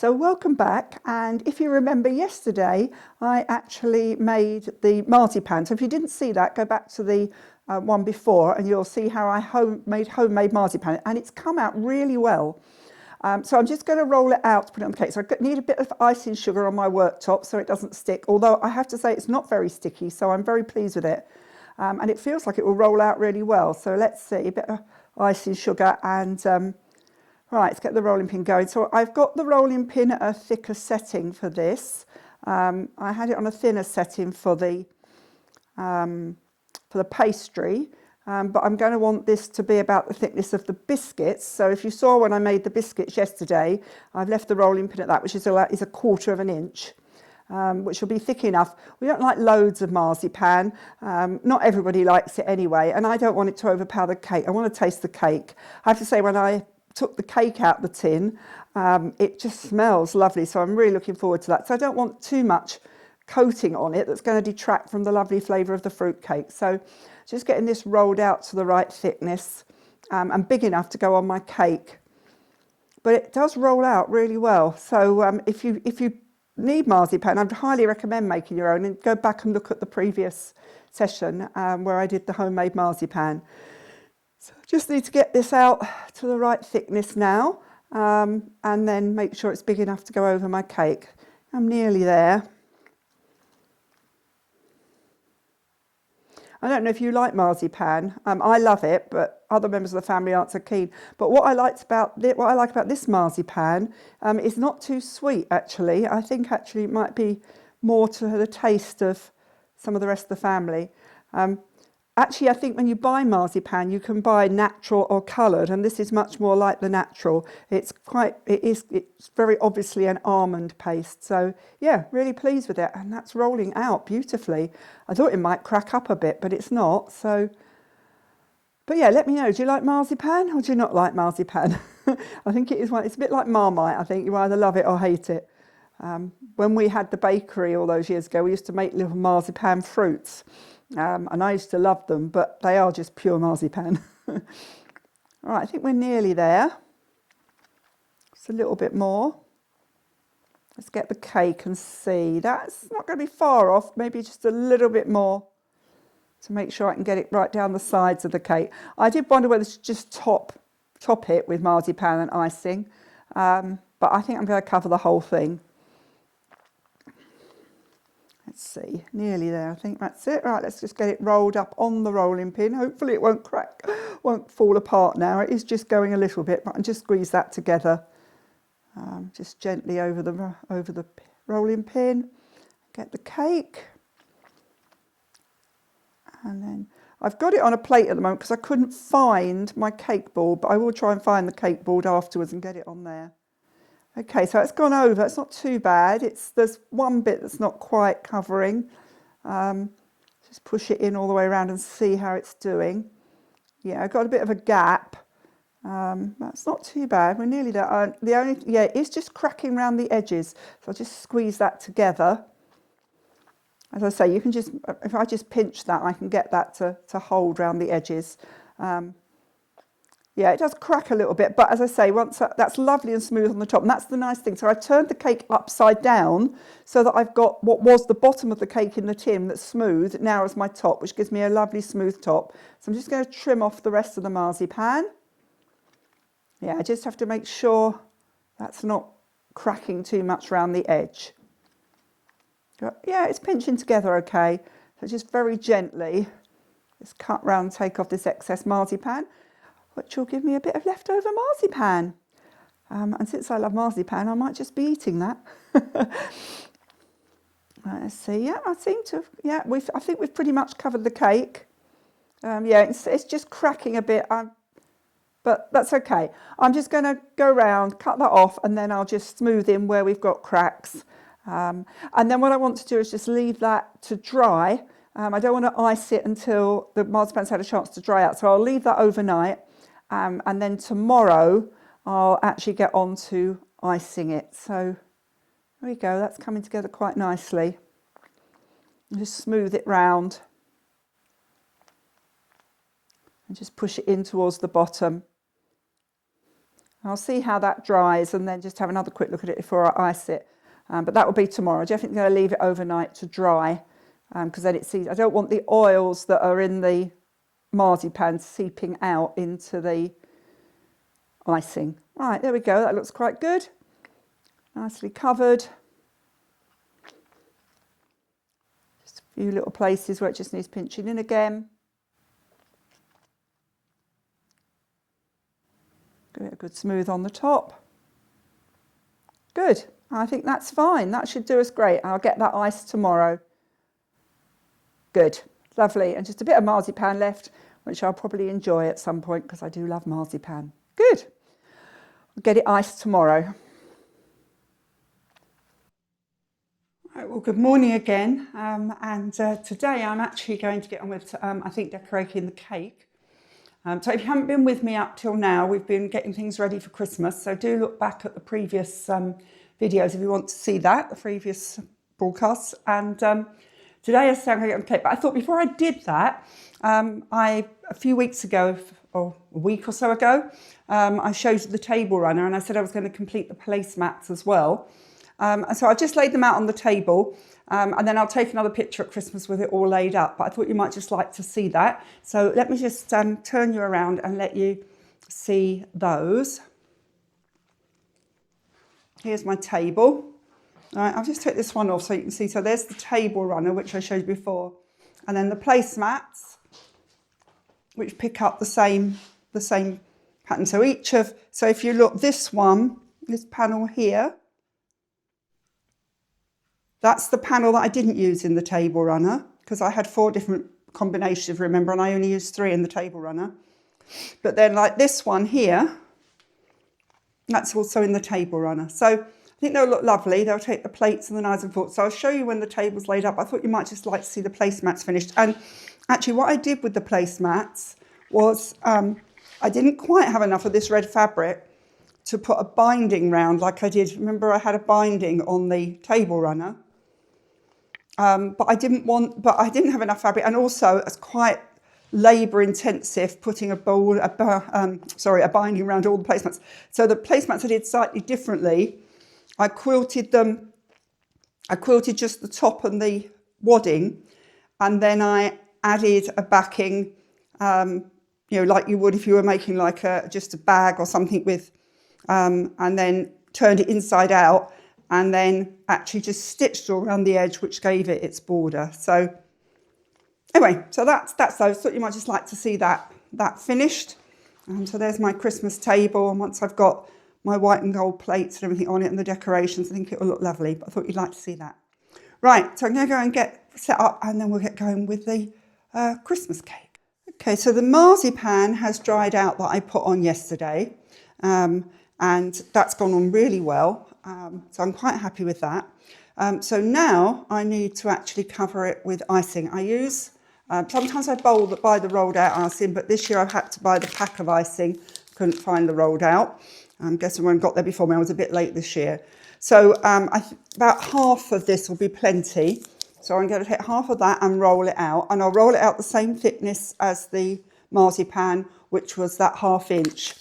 So welcome back, and if you remember yesterday I actually made the marzipan. So if you didn't see that, go back to the one before and you'll see how I made homemade marzipan, and it's come out really well. So I'm just going to roll it out to put it on the cake. So I need a bit of icing sugar on my worktop so it doesn't stick, although I have to say it's not very sticky, so I'm very pleased with it. And it feels like it will roll out really well. So let's see, a bit of icing sugar and right, let's get the rolling pin going. So I've got the rolling pin at a thicker setting for this. I had it on a thinner setting for the pastry, but I'm going to want this to be about the thickness of the biscuits. So if you saw when I made the biscuits yesterday, I've left the rolling pin at that, which is a quarter of an inch, which will be thick enough. We don't like loads of marzipan. Not everybody likes it anyway, and I don't want it to overpower the cake. I want to taste the cake. I have to say, when I took the cake out the tin, it just smells lovely, so I'm really looking forward to that. So I don't want too much coating on it that's going to detract from the lovely flavour of the fruit cake. So just getting this rolled out to the right thickness and big enough to go on my cake. But it does roll out really well. So if you need marzipan, I'd highly recommend making your own, and go back and look at the previous session where I did the homemade marzipan. So just need to get this out to the right thickness now, and then make sure it's big enough to go over my cake. I'm nearly there. I don't know if you like marzipan. I love it, but other members of the family aren't so keen. But what I like about this marzipan is not too sweet, actually. I think actually it might be more to the taste of some of the rest of the family. Actually, I think when you buy marzipan, you can buy natural or coloured, and this is much more like the natural. It's very obviously an almond paste. So yeah, really pleased with it, and that's rolling out beautifully. I thought it might crack up a bit, but it's not. So, but yeah, let me know. Do you like marzipan or do you not like marzipan? I think it is one. It's a bit like Marmite. I think you either love it or hate it. When we had the bakery all those years ago, we used to make little marzipan fruits. And I used to love them, but they are just pure marzipan. All right, I think we're nearly there. Just a little bit more. Let's get the cake and see. That's not going to be far off, maybe just a little bit more to make sure I can get it right down the sides of the cake. I did wonder whether to just top it with marzipan and icing, but I think I'm going to cover the whole thing. Let's see, nearly there. I think that's it. Right, let's just get it rolled up on the rolling pin. Hopefully it won't crack, won't fall apart now. It is just going a little bit, but I can just squeeze that together. Just gently over the rolling pin. Get the cake. And then I've got it on a plate at the moment because I couldn't find my cake board, but I will try and find the cake board afterwards and get it on there. Okay, so it's gone over. It's not too bad. There's one bit that's not quite covering. Just push it in all the way around and see how it's doing. Yeah, I've got a bit of a gap. That's not too bad. We're nearly there. It's just cracking around the edges. So I'll just squeeze that together. As I say, you can just, if I just pinch that, I can get that to hold around the edges. Yeah, it does crack a little bit, but as I say, once that's lovely and smooth on the top, and that's the nice thing. So I turned the cake upside down so that I've got what was the bottom of the cake in the tin that's smooth now as my top, which gives me a lovely smooth top. So I'm just going to trim off the rest of the marzipan. Yeah, I just have to make sure that's not cracking too much around the edge. Yeah, it's pinching together okay. So just very gently, just cut round, take off this excess marzipan, which will give me a bit of leftover marzipan. And since I love marzipan, I might just be eating that. Right, let's see. Yeah, I think we've pretty much covered the cake. Yeah, it's just cracking a bit, but that's okay. I'm just going to go around, cut that off, and then I'll just smooth in where we've got cracks. And then what I want to do is just leave that to dry. I don't want to ice it until the marzipan's had a chance to dry out, so I'll leave that overnight. And then tomorrow I'll actually get on to icing it. So there we go, that's coming together quite nicely. Just smooth it round and just push it in towards the bottom. I'll see how that dries and then just have another quick look at it before I ice it. But that will be tomorrow. I'm definitely going to leave it overnight to dry because then it sees. I don't want the oils that are in the marzipan seeping out into the icing. Right, there we go. That looks quite good. Nicely covered. Just a few little places where it just needs pinching in again. Give it a good smooth on the top. Good. I think that's fine. That should do us great. I'll get that iced tomorrow. Good. Lovely. And just a bit of marzipan left, which I'll probably enjoy at some point because I do love marzipan. Good. I'll get it iced tomorrow. Right, well, good morning again. Today I'm actually going to get on with, I think, decorating the cake. So if you haven't been with me up till now, we've been getting things ready for Christmas. So do look back at the previous videos if you want to see that, the previous broadcasts. And today I said I'm going to get on the cake. But I thought before I did that, a few weeks ago, or a week or so ago, I showed you the table runner and I said I was going to complete the placemats as well. And so I just laid them out on the table and then I'll take another picture at Christmas with it all laid up. But I thought you might just like to see that. So let me just turn you around and let you see those. Here's my table. All right, I'll just take this one off so you can see. So there's the table runner, which I showed you before. And then the placemats, which pick up the same pattern. So if you look, this panel here, that's the panel that I didn't use in the table runner because I had 4 different combinations, remember, and I only used 3 in the table runner. But then like this one here, that's also in the table runner. So I think they'll look lovely. They'll take the plates and the knives and forks. So I'll show you when the table's laid up. I thought you might just like to see the placemats finished. And actually what I did with the placemats was I didn't quite have enough of this red fabric to put a binding round like I did. Remember I had a binding on the table runner. But I didn't have enough fabric, and also it's quite labour intensive putting a binding around all the placemats. So the placemats I did slightly differently. I quilted them. I quilted just the top and the wadding, and then I added a backing, like you would if you were making like just a bag or something with, and then turned it inside out. And then actually just stitched all around the edge, which gave it its border. So anyway, so that's those. Thought you might just like to see that finished. So there's my Christmas table. And once I've got my white and gold plates and everything on it and the decorations, I think it will look lovely. But I thought you'd like to see that. Right, so I'm going to go and get set up and then we'll get going with the Christmas cake. Okay, so the marzipan has dried out that I put on yesterday. And that's gone on really well. So I'm quite happy with that. So now I need to actually cover it with icing. I use, sometimes I buy the rolled out icing, but this year I've had to buy the pack of icing. Couldn't find the rolled out. I'm guessing everyone got there before me. I was a bit late this year. So about half of this will be plenty. So I'm going to take half of that and roll it out. And I'll roll it out the same thickness as the marzipan, which was that 1/2 inch.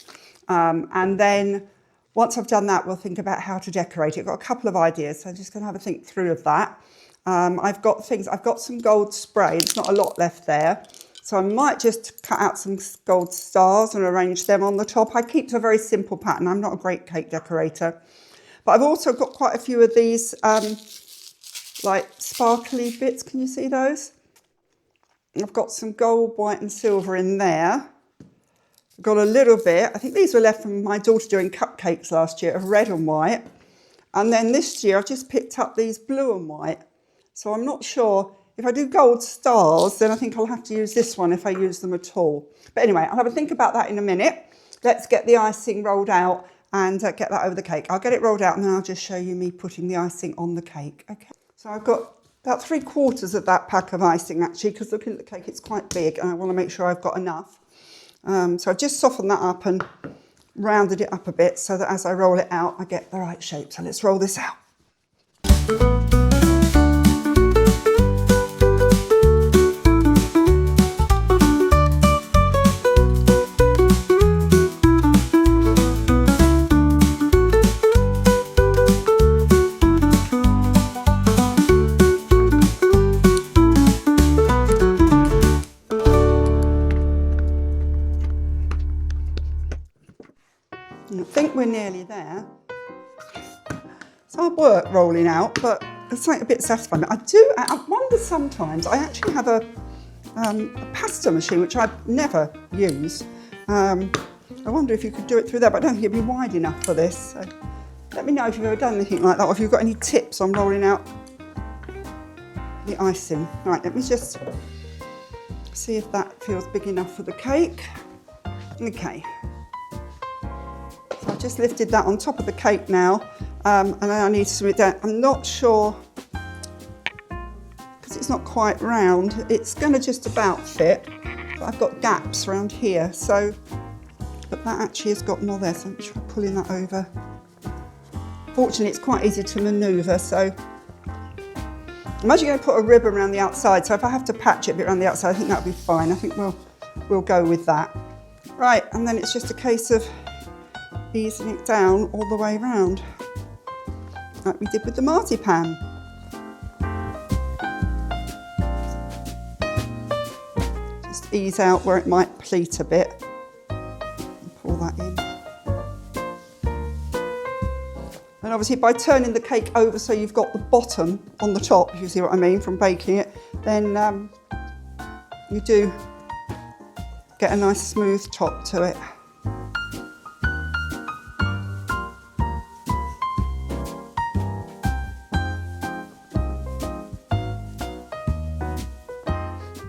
And then once I've done that, we'll think about how to decorate it. I've got a couple of ideas, so I'm just going to have a think through of that. I've got some gold spray. There's not a lot left there. So I might just cut out some gold stars and arrange them on the top. I keep to a very simple pattern. I'm not a great cake decorator. But I've also got quite a few of these like sparkly bits. Can you see those? I've got some gold, white and silver in there. Got a little bit, I think these were left from my daughter doing cupcakes last year, of red and white. And then this year I've just picked up these blue and white. So I'm not sure, if I do gold stars, then I think I'll have to use this one if I use them at all. But anyway, I'll have a think about that in a minute. Let's get the icing rolled out and get that over the cake. I'll get it rolled out and then I'll just show you me putting the icing on the cake. Okay. So I've got about 3/4 of that pack of icing actually, because looking at the cake, it's quite big and I want to make sure I've got enough. So I've just softened that up and rounded it up a bit so that as I roll it out, I get the right shape. So let's roll this out. hard work rolling out, but it's something a bit satisfying. I wonder sometimes, I actually have a pasta machine, which I never use. I wonder if you could do it through there, but I don't think it'd be wide enough for this. So let me know if you've ever done anything like that, or if you've got any tips on rolling out the icing. Right, let me just see if that feels big enough for the cake. Okay. So I've just lifted that on top of the cake now, and then I need to smooth it down. I'm not sure, because it's not quite round, it's going to just about fit, but I've got gaps around here, so, but that actually has got more there, so I'm try pulling that over. Fortunately, it's quite easy to manoeuvre, so I'm actually going to put a ribbon around the outside, so if I have to patch it a bit around the outside, I think that'll be fine. I think we'll go with that. Right, and then it's just a case of easing it down all the way around, like we did with the marzipan. Just ease out where it might pleat a bit, and pull that in. And obviously by turning the cake over so you've got the bottom on the top, if you see what I mean, from baking it, then you do get a nice smooth top to it.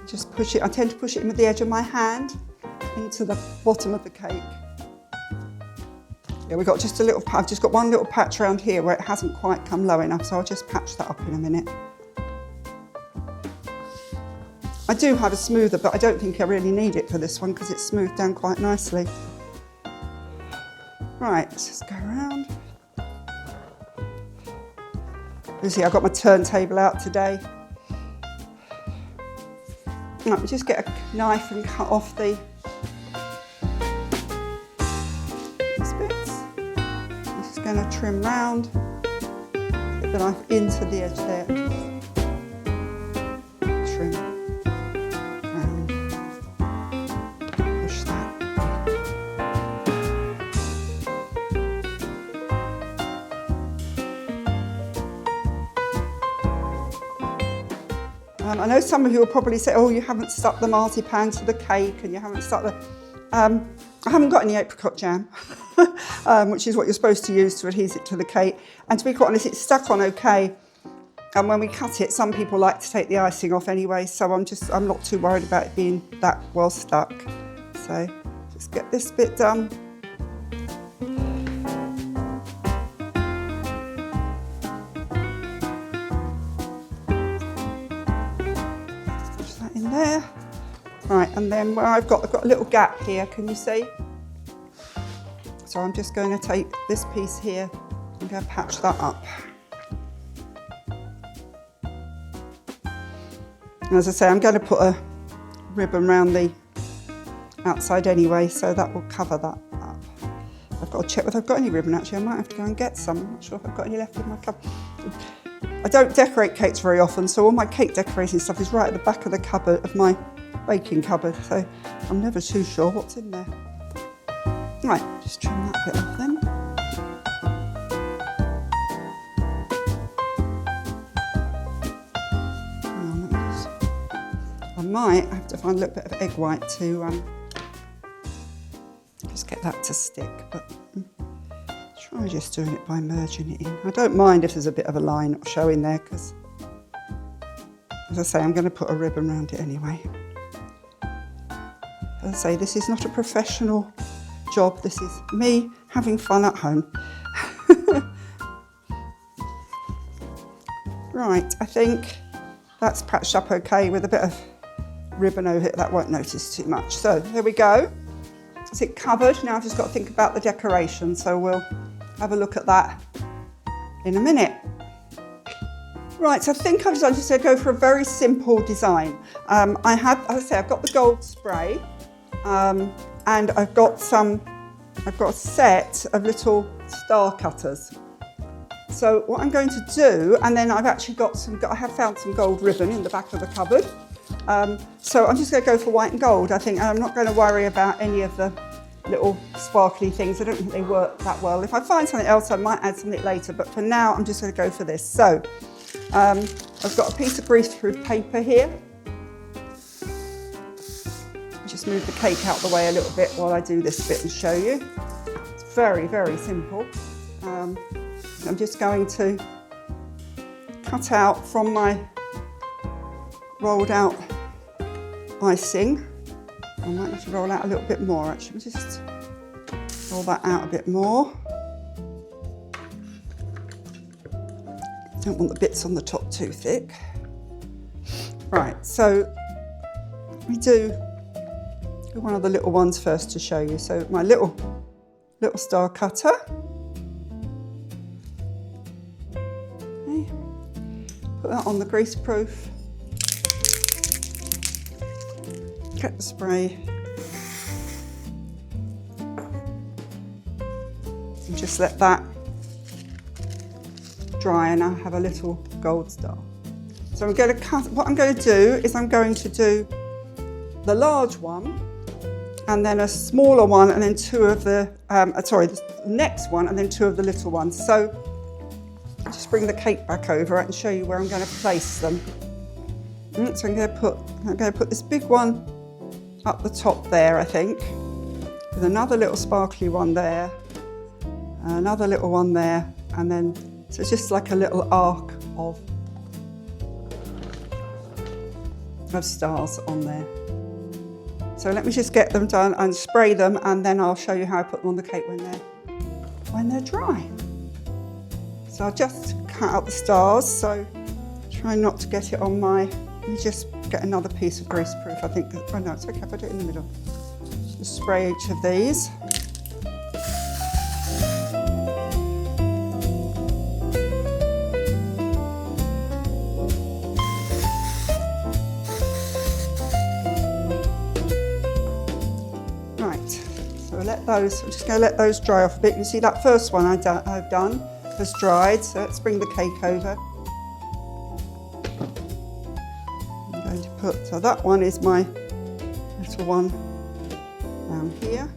Just push it, I tend to push it in with the edge of my hand into the bottom of the cake. Yeah, we've got just a little, I've just got one little patch around here where it hasn't quite come low enough, so I'll just patch that up in a minute. I do have a smoother, but I don't think I really need it for this one because it's smoothed down quite nicely. Right, let's just go around. You see, I've got my turntable out today. Right, we just get a knife and cut off these bits. I'm just going to trim round, get the knife into the edge there. Trim round, push that. I know some of you will probably say, oh, you haven't stuck the marzipan to the cake and you haven't stuck the... I haven't got any apricot jam, which is what you're supposed to use to adhese it to the cake. And to be quite honest, it's stuck on okay. And when we cut it, some people like to take the icing off anyway, so I'm not too worried about it being that well stuck. So just get this bit done. There. Right, and then where I've got a little gap here, can you see? So I'm just going to take this piece here and go patch that up. And as I say, I'm going to put a ribbon around the outside anyway, so that will cover that up. I've got to check whether I've got any ribbon actually. I might have to go and get some. I'm not sure if I've got any left in my cupboard. I don't decorate cakes very often, so all my cake decorating stuff is right at the back of the cupboard, of my baking cupboard, so I'm never too sure what's in there. Right, just trim that bit off then. I might have to find a little bit of egg white to just get that to stick, but try just doing it by merging it in. I don't mind if there's a bit of a line showing there because, as I say, I'm going to put a ribbon around it anyway. As I say, this is not a professional job. This is me having fun at home. Right, I think that's patched up okay with a bit of ribbon over it. That won't notice too much. So there we go. Is it covered? Now I've just got to think about the decoration, so we'll have a look at that in a minute. Right, so I think I've decided to go for a very simple design. As I say, I've got the gold spray, and I've got a set of little star cutters. So what I'm going to do, and then I've actually I have found some gold ribbon in the back of the cupboard. So I'm just going to go for white and gold, I think, and I'm not going to worry about any of the little sparkly things. I don't think they work that well. If I find something else, I might add something later, but for now, I'm just going to go for this. So, I've got a piece of greaseproof paper here. Just move the cake out the way a little bit while I do this bit and show you. It's very, very simple. I'm just going to cut out from my rolled out icing. I might need to roll out a little bit more actually. Just roll that out a bit more. Don't want the bits on the top too thick. Right, so we do one of the little ones first to show you. So my little star cutter. Okay. Put that on the greaseproof. Get the spray. And just let that dry, and I have a little gold star. So I'm going to cut, what I'm going to do is I'm going to do the large one and then a smaller one and then two of the, the next one and then two of the little ones. So I'll just bring the cake back over and show you where I'm going to place them. So I'm going to put this big one up the top there, I think, with another little sparkly one there, another little one there, and then, so it's just like a little arc of stars on there. So let me just get them done and spray them, and then I'll show you how I put them on the cake when they're dry. So I'll just cut out the stars, so try not to get it on my, let me just get another piece of greaseproof, I think. Oh no, it's okay if I do it in the middle. Just spray each of these. Right, so let those, I'm just going to let those dry off a bit. You see that first one I've done has dried, so let's bring the cake over. So that one is my little one down here.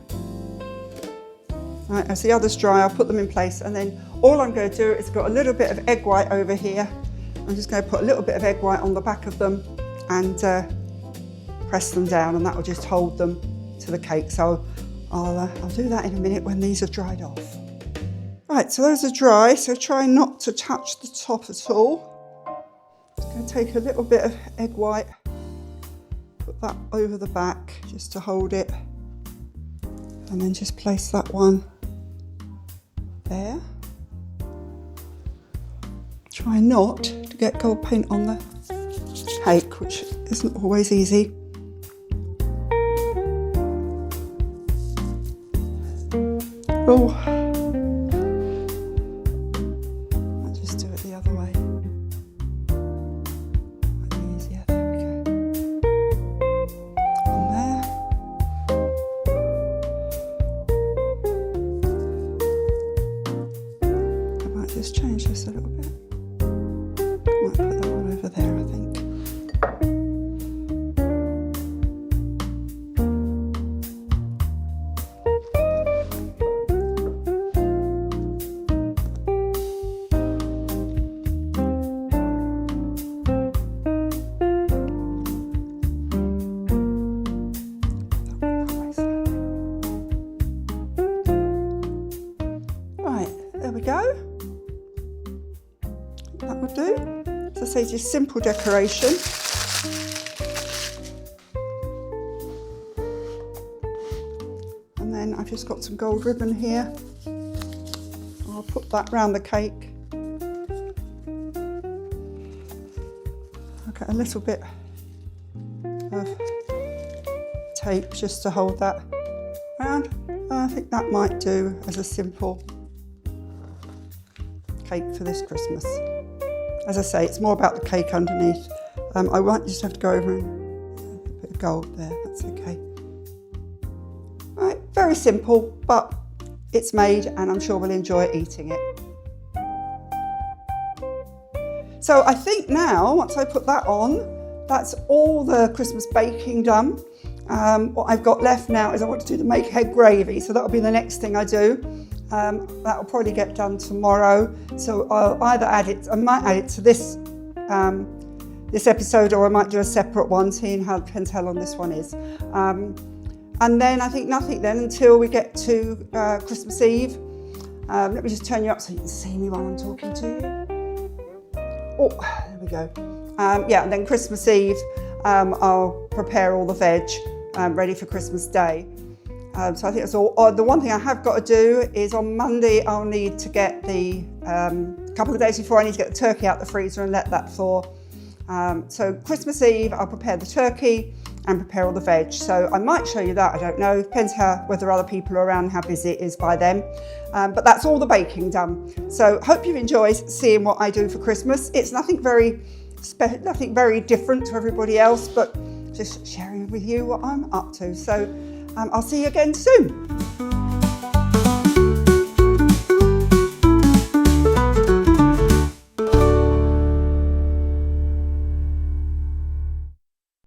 Right, as the others dry, I'll put them in place, and then all I'm going to do is got a little bit of egg white over here. I'm just going to put a little bit of egg white on the back of them and press them down, and that will just hold them to the cake. So I'll do that in a minute when these are dried off. Right, so those are dry, so try not to touch the top at all. I'm going to take a little bit of egg white, put that over the back just to hold it, and then just place that one there. Try not to get gold paint on the cake, which isn't always easy. Oh, I'll just do it the other way. Easier. There we go. On there. I might just change this a little bit. I might put that one over there, I think. There we go. That will do. So say just simple decoration. And then I've just got some gold ribbon here. I'll put that round the cake. I'll get a little bit of tape just to hold that round. I think that might do as a simple cake for this Christmas. As I say, it's more about the cake underneath. I might just have to go over and put a bit of gold there, that's okay. Right, very simple, but it's made and I'm sure we'll enjoy eating it. So I think now, once I put that on, that's all the Christmas baking done. What I've got left now is I want to do the make egg gravy, so that'll be the next thing I do. That'll probably get done tomorrow, so I'll either add it, I might add it to this this episode, or I might do a separate one, seeing how, depends how long this one is. And then I think nothing then until we get to Christmas Eve. Let me just turn you up so you can see me while I'm talking to you. Oh, there we go. Yeah, and then Christmas Eve, I'll prepare all the veg ready for Christmas Day. So I think that's all. The one thing I have got to do is on Monday, I'll need to get the, a couple of days before, I need to get the turkey out the freezer and let that thaw. So Christmas Eve, I'll prepare the turkey and prepare all the veg. So I might show you that, I don't know. Depends whether other people are around, how busy it is by then. But that's all the baking done. So hope you've enjoyed seeing what I do for Christmas. It's nothing very different to everybody else, but just sharing with you what I'm up to. So I'll see you again soon.